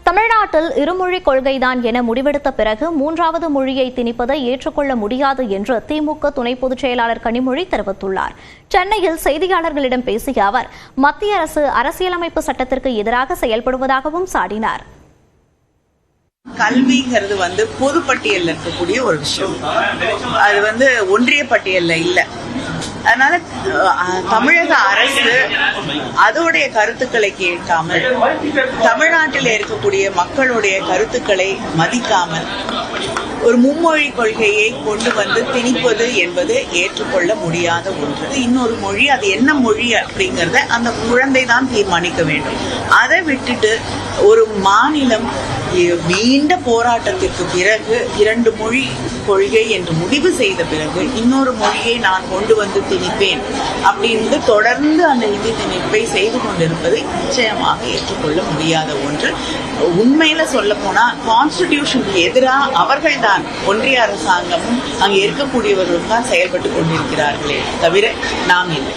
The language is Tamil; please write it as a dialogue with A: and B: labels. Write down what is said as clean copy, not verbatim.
A: தமிழ்நாட்டில் இருமொழி கொள்கைதான் என முடிவெடுத்த பிறகு மூன்றாவது மொழியை திணிப்பதை ஏற்றுக்கொள்ள முடியாது என்று திமுக துணை பொதுச் செயலாளர் கனிமொழி தெரிவித்துள்ளார். சென்னையில் செய்தியாளர்களிடம் பேசிய அவர், மத்திய அரசு அரசியலமைப்பு சட்டத்திற்கு எதிராக செயல்படுவதாகவும் சாடினார்.
B: கல்விங்கிறது பொதுப்பட்டியல்ல இருக்கக்கூடிய ஒரு விஷயம். அது ஒன்றிய பட்டியல்ல இல்ல. அதனால தமிழக அரசு அதோடைய கருத்துக்களை கேட்காமல், தமிழ்நாட்டில் இருக்கக்கூடிய மக்களுடைய கருத்துக்களை மதிக்காமல் ஒரு மும்மொழி கொள்கையை கொண்டு வந்து திணிப்பது என்பது ஏற்றுக்கொள்ள முடியாத ஒன்று. இன்னொரு மொழி, அது என்ன மொழி அப்படிங்கறத அந்த குழந்தை தான் தீர்மானிக்க வேண்டும். அதை விட்டுட்டு ஒரு மாநிலம் நீண்ட போராட்டத்திற்கு பிறகு 2 மொழி கொள்கை என்று முடிவு செய்த பிறகு இன்னொரு மொழியை நான் கொண்டு வந்து திணிப்பேன் அப்படின்னு தொடர்ந்து அந்த இந்தி திணிப்பை செய்து கொண்டிருப்பதை நிச்சயமாக ஏற்றுக்கொள்ள முடியாத ஒன்று. உண்மையில சொல்ல போனா கான்ஸ்டிடியூஷனுக்கு எதிராக அவர்கள்தான், ஒன்றிய அரசாங்கமும் அங்கே இருக்கக்கூடியவர்களும் தான் செயல்பட்டு கொண்டிருக்கிறார்களே தவிர நாம் இல்லை.